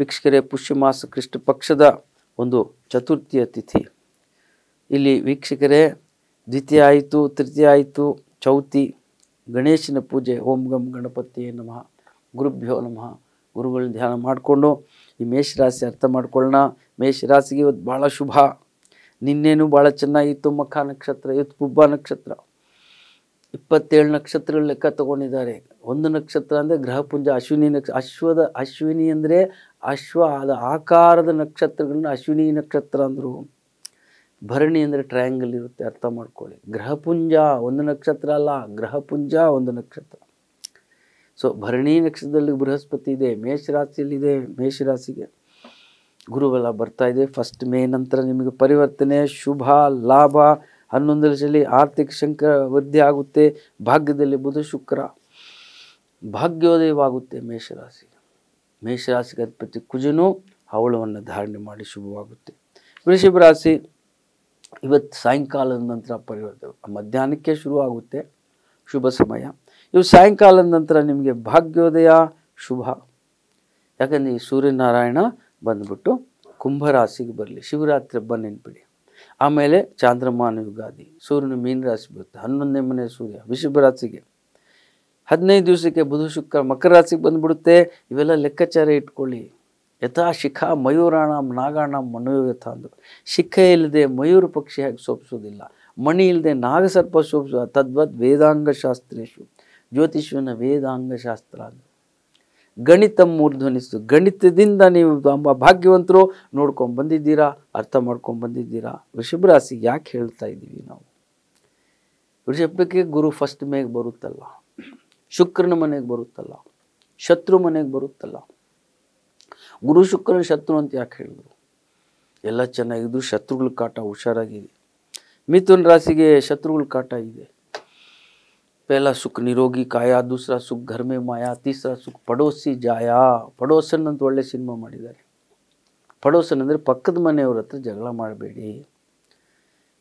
ವೀಕ್ಷಕರೇ, ಪುಷ್ಯಮಾಸ ಕೃಷ್ಣ ಪಕ್ಷದ ಒಂದು ಚತುರ್ಥಿಯ ತಿಥಿ. ಇಲ್ಲಿ ವೀಕ್ಷಕರೇ ದ್ವಿತೀಯ ಆಯಿತು, ತೃತೀಯ ಆಯಿತು, ಚೌತಿ, ಗಣೇಶನ ಪೂಜೆ. ಓಂ ಗಂ ಗಣಪತಿಯೇ ನಮಃ, ಗುರುಭ್ಯೋ ನಮಃ. ಗುರುಗಳನ್ನ ಧ್ಯಾನ ಮಾಡಿಕೊಂಡು ಈ ಮೇಷರಾಶಿ ಅರ್ಥ ಮಾಡ್ಕೊಳ್ಳೋಣ. ಮೇಷರಾಶಿಗೆ ಇವತ್ತು ಭಾಳ ಶುಭ. ನಿನ್ನೇನು ಭಾಳ ಚೆನ್ನಾಗಿತ್ತು. ಮಖ ನಕ್ಷತ್ರ, ಇವತ್ತು ಪುಬ್ಬ ನಕ್ಷತ್ರ. 27 ನಕ್ಷತ್ರಗಳ ಲೆಕ್ಕ ತಗೊಂಡಿದ್ದಾರೆ. ಒಂದು ನಕ್ಷತ್ರ ಅಂದರೆ ಗ್ರಹಪುಂಜ, ಅಶ್ವಿನಿ ಅಶ್ವಿನಿ ಅಂದರೆ ಅದ ಆಕಾರದ ನಕ್ಷತ್ರಗಳನ್ನ ಅಶ್ವಿನಿ ನಕ್ಷತ್ರ ಅಂದರು. ಭರಣಿ ಅಂದರೆ ಟ್ರಯಾಂಗಲ್ ಇರುತ್ತೆ, ಅರ್ಥ ಮಾಡ್ಕೊಳ್ಳಿ. ಗ್ರಹಪುಂಜ ಒಂದು ನಕ್ಷತ್ರ ಅಲ್ಲ, ಗ್ರಹಪುಂಜ ಒಂದು ನಕ್ಷತ್ರ. ಸೊ ಭರಣಿ ನಕ್ಷತ್ರದಲ್ಲಿ ಬೃಹಸ್ಪತಿ ಇದೆ, ಮೇಷರಾಶಿಯಲ್ಲಿದೆ. ಮೇಷರಾಶಿಗೆ ಗುರುಬಲ ಬರ್ತಾ ಇದೆ. 1 ಮೇ ನಂತರ ನಿಮಗೆ ಪರಿವರ್ತನೆ, ಶುಭ, ಲಾಭ. 11 ವರ್ಷದಲ್ಲಿ ಆರ್ಥಿಕ ಶಂಕ ವೃದ್ಧಿ ಆಗುತ್ತೆ. ಭಾಗ್ಯದಲ್ಲಿ ಬುಧ ಶುಕ್ರ, ಭಾಗ್ಯೋದಯವಾಗುತ್ತೆ ಮೇಷರಾಶಿಗೆ. ಮೇಷರಾಶಿಗೆ ಅಧಿಪತಿ ಕುಜನು ಹವಳವನ್ನು ಧಾರಣೆ ಮಾಡಿ ಶುಭವಾಗುತ್ತೆ. ವೃಷಭ ರಾಶಿ ಇವತ್ತು ಸಾಯಂಕಾಲದ ನಂತರ ಪರಿವರ್ತನೆ, ಮಧ್ಯಾಹ್ನಕ್ಕೆ ಶುರುವಾಗುತ್ತೆ ಶುಭ ಸಮಯ. ಇವು ಸಾಯಂಕಾಲದ ನಂತರ ನಿಮಗೆ ಭಾಗ್ಯೋದಯ ಶುಭ. ಯಾಕಂದರೆ ಈ ಸೂರ್ಯನಾರಾಯಣ ಬಂದ್ಬಿಟ್ಟು ಕುಂಭರಾಶಿಗೆ ಬರಲಿ. ಶಿವರಾತ್ರಿ ಹಬ್ಬ ನೆನ್ಪಿಡಿ. ಆಮೇಲೆ ಚಾಂದ್ರಮಾನ ಯುಗಾದಿ. ಸೂರ್ಯನ ಮೀನರಾಶಿ ಬರುತ್ತೆ. 11ನೇ ಮನೆ ಸೂರ್ಯ ವೃಷಭ ರಾಶಿಗೆ. 15 ದಿವಸಕ್ಕೆ ಬುಧ ಶುಕ್ರ ಮಕರ ರಾಶಿಗೆ ಬಂದ್ಬಿಡುತ್ತೆ. ಇವೆಲ್ಲ ಲೆಕ್ಕಾಚಾರ ಇಟ್ಕೊಳ್ಳಿ. ಯಥಾ ಶಿಖಾ ಮಯೂರಾಣಂ ನಾಗಾಣಂ ಮನೋಯಥ ಅಂದರು. ಶಿಖೆ ಇಲ್ಲದೆ ಮಯೂರ ಪಕ್ಷಿ ಹೇಗೆ ಶೋಭಿಸೋದಿಲ್ಲ, ಮಣಿ ಇಲ್ಲದೆ ನಾಗಸರ್ಪ ಶೋಭಿಸೋ ತದ್ವತ್ ವೇದಾಂಗ ಶಾಸ್ತ್ರೇಶು. ಜ್ಯೋತಿಷ್ವನ ವೇದಾಂಗ ಶಾಸ್ತ್ರ ಅಂದರು. ಗಣಿತ ಮೂರ್ಧ್ವನಿಸ್ತು. ಗಣಿತದಿಂದ ನೀವು ಭಾಗ್ಯವಂತರು ನೋಡ್ಕೊಂಡು ಬಂದಿದ್ದೀರಾ, ಅರ್ಥ ಮಾಡ್ಕೊಂಡು ಬಂದಿದ್ದೀರಾ. ವೃಷಭ ರಾಶಿಗೆ ಯಾಕೆ ಹೇಳ್ತಾ ಇದ್ದೀವಿ ನಾವು? ವೃಷಭಕ್ಕೆ ಗುರು 1 ಮೇಗೆ ಬರುತ್ತಲ್ಲ, ಶುಕ್ರನ ಮನೆಗೆ ಬರುತ್ತಲ್ಲ, ಶತ್ರು ಮನೆಗೆ ಬರುತ್ತಲ್ಲ. ಗುರು ಶುಕ್ರನ ಶತ್ರು ಅಂತ ಯಾಕೆ ಹೇಳಿದ್ರು? ಎಲ್ಲ ಚೆನ್ನಾಗಿದ್ರು, ಶತ್ರುಗಳ ಕಾಟ ಹುಷಾರಾಗಿದೆ. ಮಿಥುನ ರಾಶಿಗೆ ಶತ್ರುಗಳ ಕಾಟ ಇದೆ. पहला सुख निरोगी काया, दूसरा सुख घर में माया, तीसरा सुख पड़ोसी जाया. ಪಡೋಸನ್ ಅಂತ ಒಳ್ಳೆ ಸಿನಿಮಾ ಮಾಡಿದ್ದಾರೆ. ಪಡೋಸನ್ ಅಂದರೆ ಪಕ್ಕದ ಮನೆಯವ್ರ ಹತ್ರ ಜಗಳ ಮಾಡಬೇಡಿ.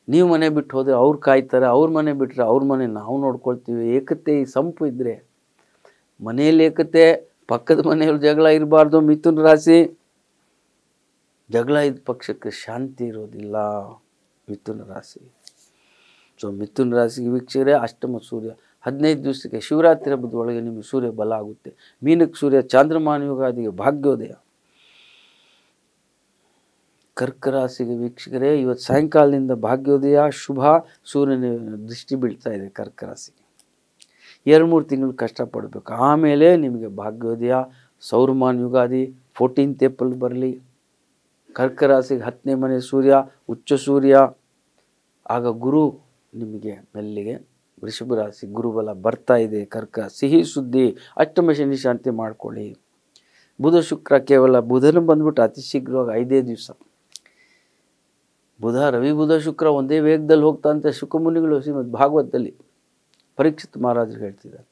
ನೀವು ಮನೆ ಬಿಟ್ಟು ಹೋದರೆ ಅವ್ರು ಕಾಯ್ತಾರೆ, ಅವ್ರ ಮನೆ ಬಿಟ್ಟರೆ ಅವ್ರ ಮನೆ ನಾವು ನೋಡ್ಕೊಳ್ತೀವಿ. ಏಕತೆ ಈ ಸಂಪು ಇದ್ದರೆ ಮನೆಯಲ್ಲಿ ಏಕತೆ, ಪಕ್ಕದ ಮನೆಯವ್ರ ಜಗಳ ಇರಬಾರ್ದು. ಮಿಥುನ ರಾಶಿ ಜಗಳ ಇದ್ದ ಪಕ್ಷಕ್ಕೆ ಶಾಂತಿ ಇರೋದಿಲ್ಲ. ಮಿಥುನ ರಾಶಿ. ಸೊ ಮಿಥುನ ರಾಶಿಗೆ ವೀಕ್ಷಕರೇ ಅಷ್ಟಮ ಸೂರ್ಯ 15 ದಿವಸಕ್ಕೆ ಶಿವರಾತ್ರಿ ಹಬ್ಬದ ಒಳಗೆ ನಿಮಗೆ ಸೂರ್ಯ ಬಲ ಆಗುತ್ತೆ. ಮೀನಕ್ಕೆ ಸೂರ್ಯ ಚಾಂದ್ರಮಾನ ಯುಗಾದಿಗೆ ಭಾಗ್ಯೋದಯ. ಕರ್ಕ ರಾಶಿಗೆ ವೀಕ್ಷಕರೇ ಇವತ್ತು ಸಾಯಂಕಾಲದಿಂದ ಭಾಗ್ಯೋದಯ ಶುಭ. ಸೂರ್ಯನ ದೃಷ್ಟಿ ಬೀಳ್ತಾ ಇದೆ ಕರ್ಕ ರಾಶಿಗೆ. 2-3 ತಿಂಗಳು ಕಷ್ಟಪಡಬೇಕು. ಆಮೇಲೆ ನಿಮಗೆ ಭಾಗ್ಯೋದಯ. ಸೌರಮಾನ ಯುಗಾದಿ 14th ಏಪ್ರಿಲ್ ಬರಲಿ. ಕರ್ಕ ರಾಶಿಗೆ 10ನೇ ಮನೆ ಸೂರ್ಯ, ಉಚ್ಚ ಸೂರ್ಯ. ಆಗ ಗುರು ನಿಮಗೆ ಮೆಲ್ಲಿಗೆ ವೃಷಭ ರಾಶಿ ಗುರುಬಲ ಬರ್ತಾ ಇದೆ. ಕರ್ಕ ಸಿಹಿ ಸುದ್ದಿ. ಅಷ್ಟಮ ಶನಿ ಶಾಂತಿ ಮಾಡ್ಕೊಳ್ಳಿ. ಬುಧ ಶುಕ್ರ ಕೇವಲ ಬುಧನ ಬಂದ್ಬಿಟ್ಟು ಅತಿ ಶೀಘ್ರವಾಗಿ 5 ದಿವಸ. ಬುಧ ರವಿ ಬುಧ ಶುಕ್ರ ಒಂದೇ ವೇಗದಲ್ಲಿ ಹೋಗ್ತಾಂತೆ ಶುಕಮುನಿಗಳು ಶ್ರೀಮದ್ ಭಾಗವತದಲ್ಲಿ ಪರೀಕ್ಷಿತ್ ಮಹಾರಾಜರು ಹೇಳ್ತಿದ್ದಾರೆ.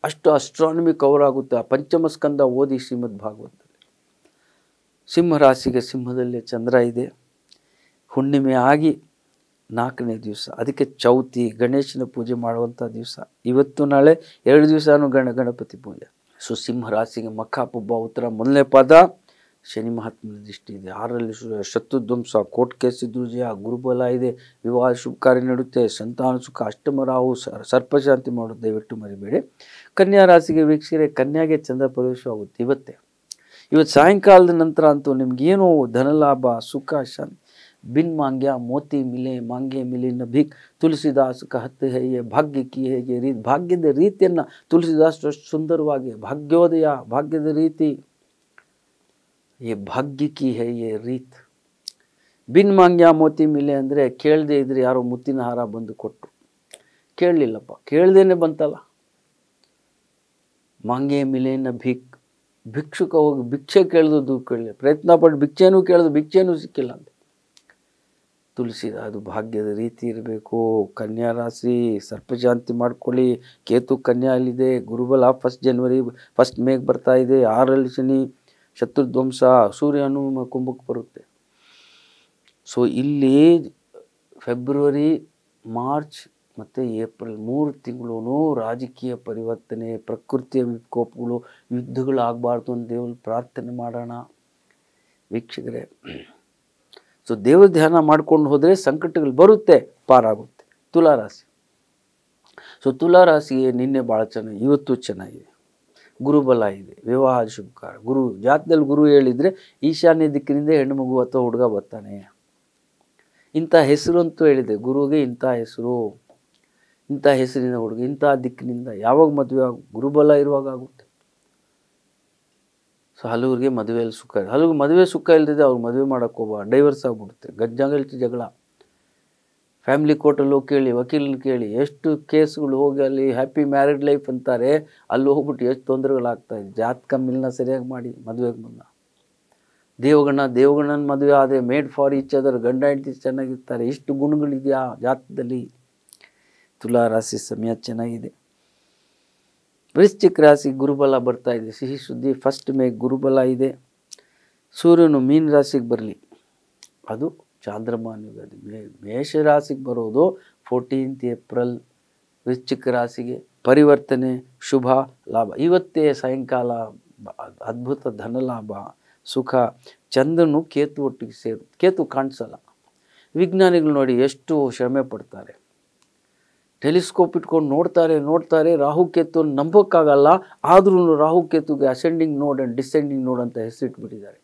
ಅಷ್ಟು ಅಸ್ಟ್ರಾನಮಿ ಕವರ್ ಆಗುತ್ತೆ ಆ ಪಂಚಮ ಸ್ಕಂದ ಓದಿ ಶ್ರೀಮದ್ ಭಾಗವತದಲ್ಲಿ. ಸಿಂಹ ರಾಶಿಗೆ ಸಿಂಹದಲ್ಲಿ ಚಂದ್ರ ಇದೆ. ಹುಣ್ಣಿಮೆ ಆಗಿ 4ನೇ ದಿವಸ, ಅದಕ್ಕೆ ಚೌತಿ ಗಣೇಶನ ಪೂಜೆ ಮಾಡುವಂಥ ದಿವಸ. ಇವತ್ತು ನಾಳೆ 2 ದಿವಸನೂ ಗಣಪತಿ ಪೂಜೆ. ಸೊ ಸಿಂಹ ರಾಶಿಗೆ ಮಖ ಪುಬ್ಬ ಉತ್ತರ 1ನೇ ಪಾದ. ಶನಿ ಮಹಾತ್ಮನ ದೃಷ್ಟಿ ಇದೆ. 6ರಲ್ಲಿ ಶತ್ರುಧ್ವಂಸ, ಕೋರ್ಟ್ ಕೇಸ್ ಇದ್ರೂ ಜಯ, ಗುರುಬಲ ಇದೆ, ವಿವಾಹ ಶುಭ ಕಾರ್ಯ ನಡೆಯುತ್ತೆ, ಸಂತಾನ ಸುಖ, ಅಷ್ಟಮ ರಾಹು, ಸರ್ಪಶಾಂತಿ ಮಾಡೋದು ದಯವಿಟ್ಟು ಮರಿಬೇಡಿ. ಕನ್ಯಾ ರಾಶಿಗೆ ವೀಕ್ಷಕರೇ ಕನ್ಯಾಗೆ ಚಂದ್ರ ಪ್ರವೇಶವಾಗುತ್ತೆ ಇವತ್ತು ಸಾಯಂಕಾಲದ ನಂತರ ಅಂತೂ ನಿಮಗೇನು ಧನಲಾಭ, ಸುಖ, ಶಾಂತಿ. ಬಿನ್ ಮಾಂಗ್ಯ ಮೋತಿ ಮಿಲೆ, ಮಾಂಗ್ಯ ಮಿಲಿನ ಭಿಕ್. ತುಳಸಿದಾಸ್ ಕಹತ್ ಹೇ ಯೇ ಭಾಗ್ಯ ಕಿ ಹೇಗೆ ರೀತಿ. ಭಾಗ್ಯದ ರೀತಿಯನ್ನು ತುಳಸಿದಾಸ್ ಸುಂದರವಾಗಿ ಭಾಗ್ಯೋದಯ, ಭಾಗ್ಯದ ರೀತಿ. ये भाग्य की है ये ರೀತ್. ಬಿನ್ ಮಾಂಗ್ಯ ಮೋತಿ ಮಿಲೆ ಅಂದರೆ ಕೇಳದೆ ಇದ್ರೆ ಯಾರೋ ಮುತ್ತಿನ ಹಾರ ಬಂದು ಕೊಟ್ಟರು. ಕೇಳಲಿಲ್ಲಪ್ಪ, ಕೇಳ್ದೇನೆ ಬಂತಲ್ಲ. ಮಾಂಗ್ಯ ಮಿಲೇನ ಭಿಕ್. ಭಿಕ್ಷುಕ ಹೋಗಿ ಭಿಕ್ಷೆ ಕೇಳಿದು ಕೇಳಲಿ, ಪ್ರಯತ್ನ ಪಟ್ಟು ಭಿಕ್ಷೆನೂ ಸಿಕ್ಕಿಲ್ಲ ಅಂತ. ತುಳಸಿದ ಅದು ಭಾಗ್ಯದ ರೀತಿ ಇರಬೇಕು. ಕನ್ಯಾ ರಾಶಿ ಸರ್ಪಶಾಂತಿ ಮಾಡ್ಕೊಳ್ಳಿ. ಕೇತು ಕನ್ಯಾಲಿದೆ. ಗುರುಬಲ 1 ಜನವರಿ 1 ಮೇಗೆ ಬರ್ತಾ ಇದೆ. 6ರಲ್ಲಿ ಶನಿ, ಶತ್ರುಧ್ವಂಸ, ಸೂರ್ಯನು ಕುಂಭಕ್ಕೆ ಬರುತ್ತೆ. ಸೊ ಇಲ್ಲಿ ಫೆಬ್ರವರಿ, ಮಾರ್ಚ್ ಮತ್ತು ಏಪ್ರಿಲ್ 3 ತಿಂಗಳೂ ರಾಜಕೀಯ ಪರಿವರ್ತನೆ, ಪ್ರಕೃತಿಯ ವಿಕೋಪಗಳು, ಯುದ್ಧಗಳಾಗಬಾರ್ದು ಅಂತ ದೇವ್ರ ಪ್ರಾರ್ಥನೆ ಮಾಡೋಣ ವೀಕ್ಷಕರೇ. ಸೊ ದೇವ್ರ ಧ್ಯಾನ ಮಾಡ್ಕೊಂಡು ಹೋದರೆ ಸಂಕಟಗಳು ಬರುತ್ತೆ, ಪಾರಾಗುತ್ತೆ. ತುಲಾರಾಶಿ. ಸೊ ತುಲಾರಾಶಿಗೆ ನಿನ್ನೆ ಭಾಳ ಚೆನ್ನಾಗಿ, ಇವತ್ತು ಚೆನ್ನಾಗಿದೆ, ಗುರುಬಲ ಇದೆ, ವಿವಾಹ ಶುಭಕಾರ. ಗುರು ಜಾತದಲ್ಲಿ ಗುರು ಹೇಳಿದರೆ ಈಶಾನ್ಯ ದಿಕ್ಕಿನಿಂದ ಹೆಣ್ಣು ಮಗು ಅಥವಾ ಹುಡುಗ ಬರ್ತಾನೆ. ಇಂಥ ಹೆಸರು ಅಂತೂ ಹೇಳಿದೆ, ಗುರುಗೆ ಇಂಥ ಹೆಸರು, ಇಂಥ ಹೆಸರಿನ ಹುಡುಗ, ಇಂಥ ದಿಕ್ಕಿನಿಂದ. ಯಾವಾಗ ಮದುವೆ ಗುರುಬಲ ಇರುವಾಗ ಆಗುತ್ತೆ. ಸೊ ಹಲವ್ರಿಗೆ ಮದುವೆಯಲ್ಲಿ ಸುಖ ಇಲ್ಲ, ಹಲವು ಮದುವೆ ಸುಖ ಇಲ್ಲದಿದೆ, ಅವ್ರು ಮದುವೆ ಮಾಡೋಕ್ಕೆ ಹೋಗ, ಡೈವರ್ಸ್ ಆಗಿಬಿಡುತ್ತೆ, ಜಗಳ. ಫ್ಯಾಮಿಲಿ ಕೋರ್ಟಲ್ಲಿ ಹೋಗಿ ಕೇಳಿ, ವಕೀಲನ ಕೇಳಿ, ಎಷ್ಟು ಕೇಸ್ಗಳು ಹೋಗಿ ಅಲ್ಲಿ ಹ್ಯಾಪಿ ಮ್ಯಾರಿಡ್ ಲೈಫ್ ಅಂತಾರೆ, ಅಲ್ಲಿ ಹೋಗ್ಬಿಟ್ಟು ಎಷ್ಟು ತೊಂದರೆಗಳಾಗ್ತಾಯಿದೆ. ಜಾತಕ ಮಿಲ್ನ ಸರಿಯಾಗಿ ಮಾಡಿ ಮದುವೆಗೆ ಮುನ್ನ. ದೇವಗಣನ ಮದುವೆ ಆದರೆ ಮೇಡ್ ಫಾರ್ ಈಚ್ ಅದರ್, ಗಂಡ ಹೆಂಡತಿ ಚೆನ್ನಾಗಿರ್ತಾರೆ. ಇಷ್ಟು ಗುಣಗಳಿದೆಯಾ ಜಾತಕದಲ್ಲಿ? ತುಲಾ ರಾಶಿ ಸಮಯ ಚೆನ್ನಾಗಿದೆ. ವೃಶ್ಚಿಕ ರಾಶಿ ಗುರುಬಲ ಬರ್ತಾ ಇದೆ, ಸಿಹಿ ಸುದ್ದಿ. 1 ಮೇ ಗುರುಬಲ ಇದೆ. ಸೂರ್ಯನು ಮೀನ ರಾಶಿಗೆ ಬರಲಿ, ಅದು ಚಾಂದ್ರಮಾನ ಯುಗಾದಿ. ಮೇಷರಾಶಿಗೆ ಬರೋದು 14th ಏಪ್ರಿಲ್. ವೃಶ್ಚಿಕ ರಾಶಿಗೆ ಪರಿವರ್ತನೆ, ಶುಭ, ಲಾಭ. ಇವತ್ತೇ ಸಾಯಂಕಾಲ ಅದ್ಭುತ ಧನಲಾಭ, ಸುಖ. ಚಂದ್ರನು ಕೇತು ಒಟ್ಟಿಗೆ ಸೇರು, ಕೇತು ಕಾಣಿಸಲ್ಲ. ವಿಜ್ಞಾನಿಗಳು ನೋಡಿ ಎಷ್ಟು ಶ್ರಮೆ ಪಡ್ತಾರೆ, ಟೆಲಿಸ್ಕೋಪ್ ಇಟ್ಕೊಂಡು ನೋಡ್ತಾರೆ. ರಾಹುಕೇತು ನಂಬೋಕ್ಕಾಗಲ್ಲ, ಆದ್ರೂ ರಾಹುಕೇತುಗೆ ಅಸೆಂಡಿಂಗ್ ನೋಡ್ ಆ್ಯಂಡ್ ಡಿಸೆಂಡಿಂಗ್ ನೋಡ್ ಅಂತ ಹೆಸರಿಟ್ಬಿಟ್ಟಿದ್ದಾರೆ.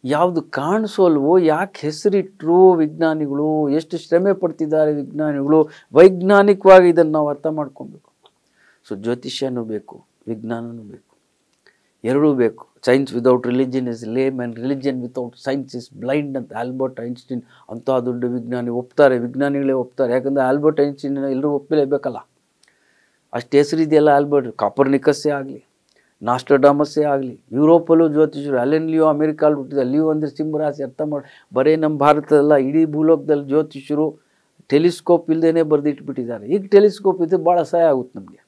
ಯಾವುದು ಕಾಣಿಸೋಲ್ವೋ ಯಾಕೆ ಹೆಸರಿಟ್ಟರು ವಿಜ್ಞಾನಿಗಳು? ಎಷ್ಟು ಶ್ರಮೆ ಪಡ್ತಿದ್ದಾರೆ ವಿಜ್ಞಾನಿಗಳು. ವೈಜ್ಞಾನಿಕವಾಗಿ ಇದನ್ನು ನಾವು ಅರ್ಥ ಮಾಡ್ಕೊಬೇಕು. ಸೊ ಜ್ಯೋತಿಷ್ಯನೂ ಬೇಕು, ವಿಜ್ಞಾನನೂ ಬೇಕು, ಎರಡೂ ಬೇಕು. Science without religion is ಲೇಮ್ and religion without science is blind ಅಂತ ಆಲ್ಬರ್ಟ್ ಐನ್ಸ್ಟೀನ್ ಅಂಥ ದೊಡ್ಡ ವಿಜ್ಞಾನಿ ಒಪ್ತಾರೆ, ವಿಜ್ಞಾನಿಗಳೇ ಒಪ್ತಾರೆ. ಯಾಕಂದರೆ ಆಲ್ಬರ್ಟ್ ಐನ್ಸ್ಟೀನ್ ಎಲ್ಲರೂ ಒಪ್ಪಲೇಬೇಕಲ್ಲ, ಅಷ್ಟು ಹೆಸರಿದೆಯಲ್ಲ ಆಲ್ಬರ್ಟ್. ಕಾಪರ್ನಿಕಸ್ಸೇ ಆಗಲಿ, ನಾಸ್ಟ್ರಡಾಮಸ್ಸೇ ಆಗಲಿ, ಯುರೋಪಲ್ಲೂ ಜ್ಯೋತಿಷರು. ಅಲೆನ್ ಲಿಯೋ ಅಮೆರಿಕಾಲ್ ಹುಟ್ಟಿದ. ಲಿಯೋ ಅಂದರೆ ಸಿಂಹರಾಶಿ, ಅರ್ಥ ಮಾಡಿ. ಬರೀ ನಮ್ಮ ಭಾರತದಲ್ಲ, ಇಡೀ ಭೂಲೋಕದಲ್ಲಿ ಜ್ಯೋತಿಷರು ಟೆಲಿಸ್ಕೋಪ್ ಇಲ್ಲದೇ ಬರೆದಿಟ್ಬಿಟ್ಟಿದ್ದಾರೆ. ಈಗ ಟೆಲಿಸ್ಕೋಪ್ ಇದ್ದು ಭಾಳ ಸಹಾಯ ಆಗುತ್ತೆ ನಮಗೆ.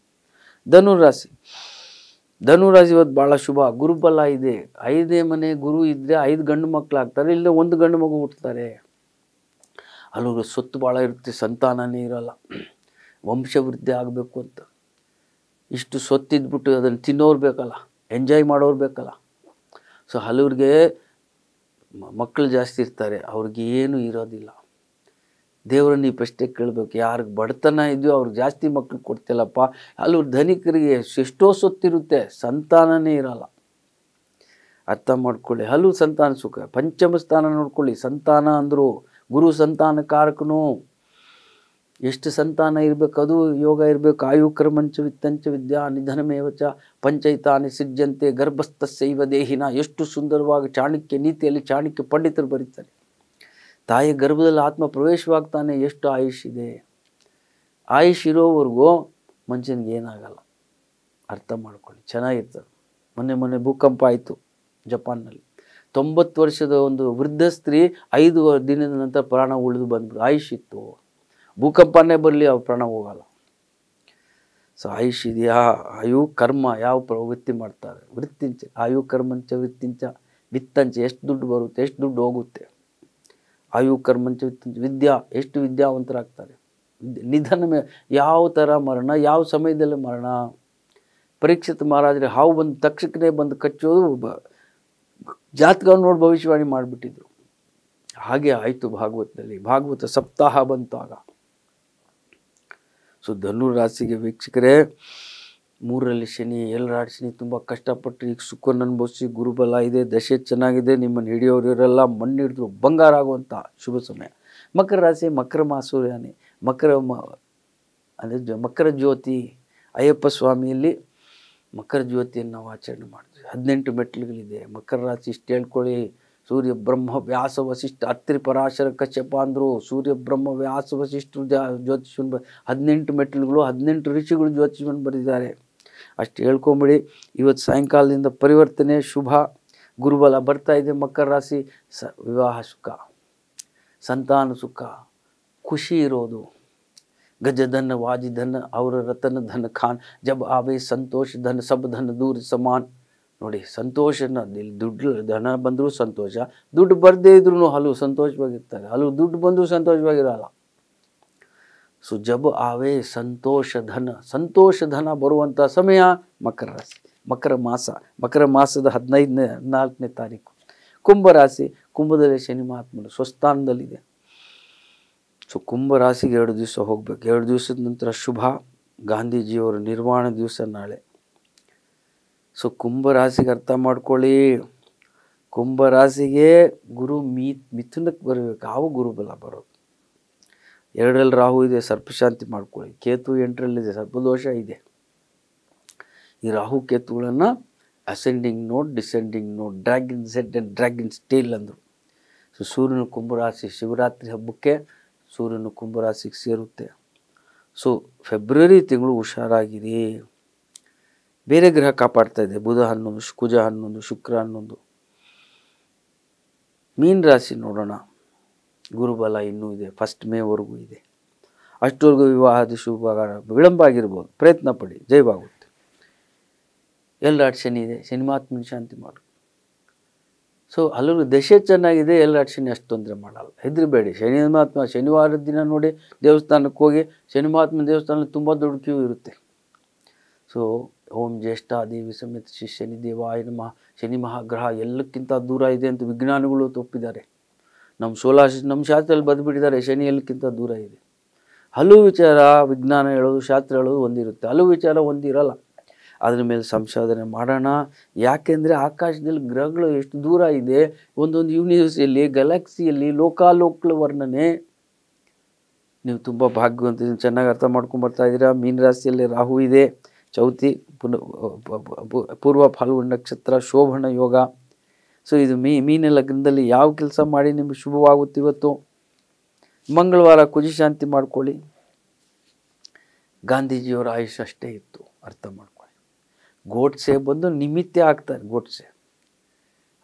ಧನುರಾಶಿ ಇವತ್ತು ಭಾಳ ಶುಭ, ಗುರುಬಲ ಇದೆ. 5ನೇ ಮನೆ ಗುರು ಇದ್ದರೆ 5 ಗಂಡು ಮಕ್ಕಳಾಗ್ತಾರೆ, ಇಲ್ಲ 1 ಗಂಡು ಮಗು ಹುಟ್ಟುತ್ತಾರೆ. ಅಲ್ಲೂ ಸೊತ್ತು ಭಾಳ ಇರುತ್ತೆ, ಸಂತಾನನೇ ಇರೋಲ್ಲ. ವಂಶವೃದ್ಧಿ ಆಗಬೇಕು ಅಂತ ಇಷ್ಟು ಸೊತ್ತಿದ್ಬಿಟ್ಟು ಅದನ್ನು ತಿನ್ನೋರು ಬೇಕಲ್ಲ, ಎಂಜಾಯ್ ಮಾಡೋರು ಬೇಕಲ್ಲ. ಸೊ ಹಲವ್ರಿಗೆ ಮಕ್ಕಳು ಜಾಸ್ತಿ ಇರ್ತಾರೆ, ಅವ್ರಿಗೆ ಏನೂ ಇರೋದಿಲ್ಲ. ದೇವರನ್ನ ಈ ಪ್ರಶ್ನೆ ಕೇಳಬೇಕು, ಯಾರಿಗೆ ಬಡತನ ಇದೆಯೋ ಅವ್ರಿಗೆ ಜಾಸ್ತಿ ಮಕ್ಕಳು ಕೊಡ್ತಿಲ್ಲಪ್ಪ. ಹಲವ್ರು ಧನಿಕರಿಗೆ ಎಷ್ಟೋ ಸೊತ್ತಿರುತ್ತೆ, ಸಂತಾನನೇ ಇರಲ್ಲ. ಅರ್ಥ ಮಾಡ್ಕೊಳ್ಳಿ. ಹಲವು ಸಂತಾನ ಸುಖ. ಪಂಚಮ ಸ್ಥಾನ ನೋಡ್ಕೊಳ್ಳಿ. ಸಂತಾನ ಅಂದರು ಗುರು ಸಂತಾನ ಕಾರಕನು. ಎಷ್ಟು ಸಂತಾನ ಇರಬೇಕು, ಅದು ಯೋಗ ಇರಬೇಕು. ಆಯುಕರ್ಮಂಚ ವಿತ್ತಂಚ ವಿದ್ಯಾ ನಿಧನಮೇವಚ ಪಂಚೈತಾನಿ ಸಿದ್ಧಂತೆ ಗರ್ಭಸ್ಥಸ್ಯೈವ ದೇಹಿನ. ಎಷ್ಟು ಸುಂದರವಾಗಿ ಚಾಣಕ್ಯ ನೀತಿಯಲ್ಲಿ ಚಾಣಕ್ಯ ಪಂಡಿತರು ಬರೀತಾರೆ. ತಾಯಿ ಗರ್ಭದಲ್ಲಿ ಆತ್ಮ ಪ್ರವೇಶವಾಗ್ತಾನೆ. ಎಷ್ಟು ಆಯುಷ್ ಇದೆ. ಆಯುಷ್ ಇರೋವರೆಗೂ ಮನುಷ್ಯನಿಗೆ ಏನಾಗಲ್ಲ. ಅರ್ಥ ಮಾಡ್ಕೊಳ್ಳಿ, ಚೆನ್ನಾಗಿರ್ತದೆ. ಮೊನ್ನೆ ಭೂಕಂಪ ಆಯಿತು ಜಪಾನ್ನಲ್ಲಿ. 90 ವರ್ಷದ ಒಂದು ವೃದ್ಧ ಸ್ತ್ರೀ 5 ದಿನದ ನಂತರ ಪ್ರಾಣ ಉಳಿದು ಬಂದ್ಬಿಡು. ಆಯುಷ್ ಇತ್ತು. ಭೂಕಂಪನೇ ಬರಲಿ ಅವ್ರ ಪ್ರಾಣ ಹೋಗಲ್ಲ. ಸೊ ಆಯುಷ್ ಇದೆಯಾ? ಆಯು ಕರ್ಮ ಯಾವ ಪ್ರವೃತ್ತಿ ಮಾಡ್ತಾರೆ, ವೃತ್ತಿಂಚ ಆಯು ಕರ್ಮಂಚ ವೃತ್ತಿಂಚ ವಿತ್ತಂಚ. ಎಷ್ಟು ದುಡ್ಡು ಬರುತ್ತೆ, ಎಷ್ಟು ದುಡ್ಡು ಹೋಗುತ್ತೆ. ಆಯು ಕರ್ಮಂಚ ವಿತ್ತಂಚ ವಿದ್ಯಾ, ಎಷ್ಟು ವಿದ್ಯಾವಂತರಾಗ್ತಾರೆ. ನಿಧನ ಯಾವ ಥರ ಮರಣ, ಯಾವ ಸಮಯದಲ್ಲಿ ಮರಣ. ಪರೀಕ್ಷಿತ ಮಹಾರಾಜರಿಗೆ ಹಾವು ಬಂದು ತಕ್ಷಕನೇ ಬಂದು ಕಚ್ಚೋದು ಜಾತಕವನ್ನು ನೋಡಿ ಭವಿಷ್ಯವಾಣಿ ಮಾಡಿಬಿಟ್ಟಿದ್ರು. ಹಾಗೆ ಆಯಿತು ಭಾಗವತದಲ್ಲಿ. ಭಾಗವತ ಸಪ್ತಾಹ ಬಂತು ಆಗ. ಸೊ ಧನುರಾಶಿಗೆ ವೀಕ್ಷಕರೇ 3ರಲ್ಲಿ ಶನಿ, 7 ಶನಿ, ತುಂಬ ಕಷ್ಟಪಟ್ಟು ಈಗ ಸುಖವನ್ನು ಅನುಭವಿಸಿ ಗುರುಬಲ ಇದೆ, ದಶೆ ಚೆನ್ನಾಗಿದೆ. ನಿಮ್ಮನ್ನು ಹಿಡಿಯೋರಿರಲ್ಲ, ಮಣ್ಣು ಹಿಡಿದ್ರು ಬಂಗಾರ ಆಗುವಂಥ ಶುಭ ಸಮಯ. ಮಕರ ರಾಶಿ ಮಕರ ಮಾಸೂರ್ಯಾನೆ, ಅಂದರೆ ಮಕರ ಜ್ಯೋತಿ. ಅಯ್ಯಪ್ಪ ಸ್ವಾಮಿಯಲ್ಲಿ ಮಕರ ಜ್ಯೋತಿಯನ್ನು ನಾವು ಆಚರಣೆ ಮಾಡ್ತೀವಿ. 18 ಮೆಟ್ಟಿಲುಗಳಿದೆ. ಮಕರ ರಾಶಿ ಇಷ್ಟು ಹೇಳ್ಕೊಳ್ಳಿ. ಸೂರ್ಯ ಬ್ರಹ್ಮ ವ್ಯಾಸ ವಸಿಷ್ಠ ಅತ್ರಿ ಪರಾಶರ ಕಶ್ಯಪ ಅಂದರು. ಸೂರ್ಯ ಬ್ರಹ್ಮ ವ್ಯಾಸ ವಸಿಷ್ಠರು ಜ್ಯೋತಿಷವನ್ನು 18 ಮೆಟ್ಟಿಲುಗಳು, 18 ಋಷಿಗಳು ಜ್ಯೋತಿಷವನ್ನು ಬರೆದಿದ್ದಾರೆ. ಅಷ್ಟು ಹೇಳ್ಕೊಂಬಿಡಿ. ಇವತ್ತು ಸಾಯಂಕಾಲದಿಂದ ಪರಿವರ್ತನೆ, ಶುಭ, ಗುರುಬಲ ಬರ್ತಾ ಇದೆ. ಮಕರ ರಾಶಿ ವಿವಾಹ ಸುಖ, ಸಂತಾನ ಸುಖ, ಖುಷಿ ಇರೋದು. ಗಜಧನ ವಾಜಿಧನ ಅವರ ರತನ ಧನ ಖಾನ್ ಜಬ್ ಆವೆ ಸಂತೋಷ ಧನ ಸಬ್ ಧನ ದೂರ ಸಮಾನ್. ನೋಡಿ, ಸಂತೋಷನ ದುಡ್ಡು ಧನ ಬಂದರೂ ಸಂತೋಷ, ದುಡ್ಡು ಬರದೇ ಇದ್ರೂ ಹಲವು ಸಂತೋಷವಾಗಿರ್ತಾರೆ. ಹಲವು ದುಡ್ಡು ಬಂದರೂ ಸಂತೋಷವಾಗಿರಲ್ಲ. ಸೊ ಜಬ್ ಆವೆ ಸಂತೋಷ ಧನ, ಸಂತೋಷ ಧನ ಬರುವಂಥ ಸಮಯ ಮಕರ ರಾಶಿ, ಮಕರ ಮಾಸದ 14ನೇ ತಾರೀಕು. ಕುಂಭರಾಶಿ, ಕುಂಭದಲ್ಲಿ ಶನಿ ಮಹಾತ್ಮನು ಸ್ವಸ್ಥಾನದಲ್ಲಿದೆ. ಸೊ ಕುಂಭರಾಶಿಗೆ 2 ದಿವಸ ಹೋಗ್ಬೇಕು. 2 ದಿವಸದ ನಂತರ ಶುಭ, ಗಾಂಧೀಜಿಯವರ ನಿರ್ವಾಣ ದಿವಸ ನಾಳೆ. ಸೊ ಕುಂಭರಾಶಿಗೆ ಅರ್ಥ ಮಾಡ್ಕೊಳ್ಳಿ, ಕುಂಭರಾಶಿಗೆ ಗುರು ಮಿಥುನಕ್ಕೆ ಬರಬೇಕು. ಯಾವ ಗುರುಬಲ ಬರೋದು? 2ರಲ್ಲಿ ರಾಹು ಇದೆ, ಸರ್ಪಶಾಂತಿ ಮಾಡ್ಕೊಳ್ಳಿ. ಕೇತು 8ರಲ್ಲಿದೆ, ಸರ್ಪದೋಷ ಇದೆ. ಈ ರಾಹು ಕೇತುಗಳನ್ನು ascending node, descending node, dragon head and dragon's tail ಅಂದರು. ಸೊ ಸೂರ್ಯನ ಕುಂಭರಾಶಿ, ಶಿವರಾತ್ರಿ ಹಬ್ಬಕ್ಕೆ ಸೂರ್ಯನ ಕುಂಭರಾಶಿಗೆ ಸೇರುತ್ತೆ. ಸೊ ಫೆಬ್ರವರಿ ತಿಂಗಳು ಹುಷಾರಾಗಿರಿ. ಬೇರೆ ಗ್ರಹ ಕಾಪಾಡ್ತಾ ಇದೆ, ಬುಧ 11, ಕುಜ 11, ಶುಕ್ರ 11. ಮೀನ ರಾಶಿ ನೋಡೋಣ, ಗುರುಬಲ ಇನ್ನೂ ಇದೆ, 1 ಮೇವರೆಗೂ ಇದೆ. ಅಷ್ಟವರೆಗೂ ವಿವಾಹದ ಶುಭ ವಿಳಂಬ ಆಗಿರ್ಬೋದು, ಪ್ರಯತ್ನ ಪಡಿ, ಜಯವಾಗುತ್ತೆ. ಎಲ್ಲಾಟ್ ಶನಿ ಇದೆ, ಶನಿ ಮಹಾತ್ಮನ ಶಾಂತಿ ಮಾಡು. ಸೊ ಹಲವು ದಶೆ ಚೆನ್ನಾಗಿದೆ, ಎಲ್ಲಾಟ್ ಶನಿ ಅಷ್ಟು ತೊಂದರೆ ಮಾಡಲ್ಲ, ಹೆದರಬೇಡಿ. ಶನಿ ಮಹಾತ್ಮ ಶನಿವಾರದ ದಿನ ನೋಡಿ ದೇವಸ್ಥಾನಕ್ಕೆ ಹೋಗಿ, ಶನಿ ಮಹಾತ್ಮನ ದೇವಸ್ಥಾನದಲ್ಲಿ ತುಂಬ ದೊಡ್ಡ ಕ್ಯೂ ಇರುತ್ತೆ. ಸೊ ಓಂ ಜ್ಯೇಷ್ಠಾದೇವಿ ಸಮೇತ ಶ್ರೀ ಶನಿ ದೇವಾಯ ನಮಃ. ಶನಿ ಮಹಾಗ್ರಹ ಎಲ್ಲಕ್ಕಿಂತ ದೂರ ಇದೆ ಅಂತ ವಿಜ್ಞಾನಿಗಳು ಒಪ್ಪಿದ್ದಾರೆ. ನಮ್ಮ ಶಾಸ್ತ್ರದಲ್ಲಿ ಬರೆದುಬಿಟ್ಟಿದ್ದಾರೆ, ಶನಿ ಎಲ್ಲಕ್ಕಿಂತ ದೂರ ಇದೆ. ಹಲವು ವಿಚಾರ ವಿಜ್ಞಾನ ಹೇಳೋದು, ಶಾಸ್ತ್ರ ಹೇಳೋದು ಒಂದಿರುತ್ತೆ, ಹಲವು ವಿಚಾರ ಒಂದಿರಲ್ಲ. ಅದ್ರ ಮೇಲೆ ಸಂಶೋಧನೆ ಮಾಡೋಣ. ಯಾಕೆಂದರೆ ಆಕಾಶದಲ್ಲಿ ಗ್ರಹಗಳು ಎಷ್ಟು ದೂರ ಇದೆ, ಒಂದೊಂದು ಯೂನಿವರ್ಸಲ್ಲಿ, ಗ್ಯಾಲಕ್ಸಿಯಲ್ಲಿ, ಲೋಕಾಲೋಕಗಳ ವರ್ಣನೆ. ನೀವು ತುಂಬ ಭಾಗ್ಯವಂತ, ಚೆನ್ನಾಗಿ ಅರ್ಥ ಮಾಡ್ಕೊಂಬರ್ತಾ ಇದ್ದೀರಾ. ಮೀನರಾಶಿಯಲ್ಲಿ ರಾಹು ಇದೆ, ಚೌತಿ, ಪೂರ್ವ ಫಾಲ್ಗುಣ ನಕ್ಷತ್ರ, ಶೋಭನ ಯೋಗ. ಸೊ ಇದು ಮೀನ ಲಗ್ನದಲ್ಲಿ ಯಾವ ಕೆಲಸ ಮಾಡಿ ನಿಮಗೆ ಶುಭವಾಗುತ್ತೆ ಇವತ್ತು? ಮಂಗಳವಾರ ಕುಜಶಾಂತಿ ಮಾಡ್ಕೊಳ್ಳಿ. ಗಾಂಧೀಜಿಯವರ ಆಯುಷ್ ಅಷ್ಟೇ ಇತ್ತು, ಅರ್ಥ ಮಾಡ್ಕೊಳ್ಳಿ. ಗೋಡ್ಸೆ ಬಂದು ನಿಮಿತ್ತ ಆಗ್ತಾರೆ, ಗೋಡ್ಸೆ.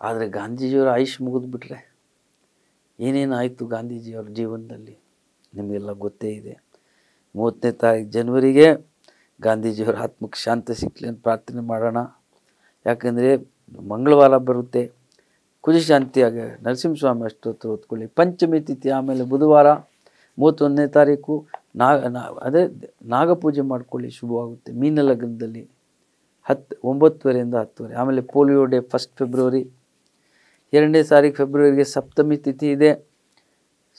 ಆದರೆ ಗಾಂಧೀಜಿಯವರ ಆಯುಷ್ ಮುಗಿದ್ಬಿಟ್ರೆ ಏನೇನಾಯಿತು ಗಾಂಧೀಜಿಯವರ ಜೀವನದಲ್ಲಿ ನಿಮಗೆಲ್ಲ ಗೊತ್ತೇ ಇದೆ. 30ನೇ ತಾರೀಕು ಜನವರಿಗೆ ಗಾಂಧೀಜಿಯವರ ಆತ್ಮಕ್ಕೆ ಶಾಂತಿ ಸಿಕ್ಕಲಿ ಅಂತ ಪ್ರಾರ್ಥನೆ ಮಾಡೋಣ. ಯಾಕೆಂದರೆ ಮಂಗಳವಾರ ಬರುತ್ತೆ, ಕುಜಶಾಂತಿಯಾಗ ನರಸಿಂಹಸ್ವಾಮಿ ಅಷ್ಟೊತ್ತು ಓದ್ಕೊಳ್ಳಿ. ಪಂಚಮಿ ತಿಥಿ, ಆಮೇಲೆ ಬುಧವಾರ 31ನೇ ತಾರೀಕು ಅದೇ ನಾಗಪೂಜೆ ಮಾಡ್ಕೊಳ್ಳಿ, ಶುಭವಾಗುತ್ತೆ. ಮೀನ ಲಗ್ನದಲ್ಲಿ 9:30ರಿಂದ 10:30. ಆಮೇಲೆ ಪೋಲಿಯೋ ಡೇ 1 ಫೆಬ್ರವರಿ. 2ನೇ ತಾರೀಕು ಫೆಬ್ರವರಿಗೆ ಸಪ್ತಮಿ ತಿಥಿ ಇದೆ.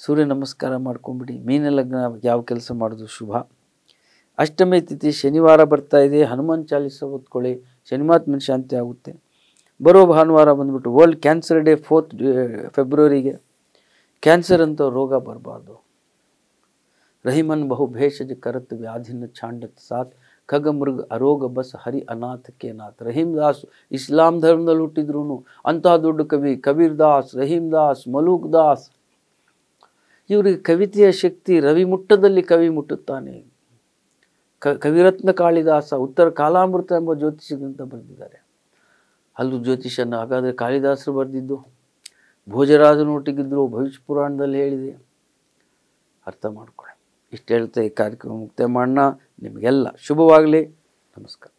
ಸೂರ್ಯ ನಮಸ್ಕಾರ ಮಾಡ್ಕೊಂಬಿಡಿ. ಮೀನ ಲಗ್ನ ಯಾವ ಕೆಲಸ ಮಾಡೋದು ಶುಭ. ಅಷ್ಟಮಿ ತಿಥಿ ಶನಿವಾರ ಬರ್ತಾ ಇದೆ, ಹನುಮಾನ್ ಚಾಲೀಸ ಓದ್ಕೊಳ್ಳಿ, ಶನಿ ಮಹಾತ್ಮನ ಶಾಂತಿ ಆಗುತ್ತೆ. ಬರೋ ಭಾನುವಾರ ಬಂದುಬಿಟ್ಟು ವರ್ಲ್ಡ್ ಕ್ಯಾನ್ಸರ್ ಡೇ 4th ಫೆಬ್ರವರಿಗೆ. ಕ್ಯಾನ್ಸರ್ ಅಂತ ರೋಗ ಬರಬಾರ್ದು. ರಹಿಮನ್ ಬಹು ಭೇಷಜ ಕರತ್ ವ್ಯಾಧಿನ ಛಾಂಡತ್ ಸಾತ್ ಖಗ ಮೃಗ ಅರೋಗ ಬಸ್ ಹರಿ ಅನಾಥ ಕೇನಾಥ್. ರಹೀಮ್ ದಾಸ್ ಇಸ್ಲಾಂ ಧರ್ಮದಲ್ಲಿ ಹುಟ್ಟಿದ್ರು ಅಂತಹ ದೊಡ್ಡ ಕವಿ ಕಬೀರ್ ದಾಸ್, ರಹೀಮ್ ದಾಸ್, ಮಲೂಕ್ ದಾಸ್. ಇವರಿಗೆ ಕವಿತೆಯ ಶಕ್ತಿ. ರವಿ ಮುಟ್ಟದಲ್ಲಿ ಕವಿ ಮುಟ್ಟುತ್ತಾನೆ. ಕವಿರತ್ನ ಕಾಳಿದಾಸ ಉತ್ತರ ಕಾಲಾಮೃತ ಎಂಬ ಜ್ಯೋತಿಷ ಗ್ರಂಥ ಬರೆದಿದ್ದಾರೆ. ಅಲ್ಲೂ ಜ್ಯೋತಿಷನ ಹಾಗಾದರೆ ಕಾಳಿದಾಸರು ಬರೆದಿದ್ದು, ಭೋಜರಾಜನು ಒಟ್ಟಿಗಿದ್ರು, ಭವಿಷ್ಯ ಪುರಾಣದಲ್ಲಿ ಹೇಳಿದೆ. ಅರ್ಥ ಮಾಡ್ಕೊಳ್ಳಿ. ಇಷ್ಟು ಹೇಳ್ತಾ ಈ ಕಾರ್ಯಕ್ರಮ ಮುಕ್ತಾಯ ಮಾಡೋಣ. ನಿಮಗೆಲ್ಲ ಶುಭವಾಗಲಿ. ನಮಸ್ಕಾರ.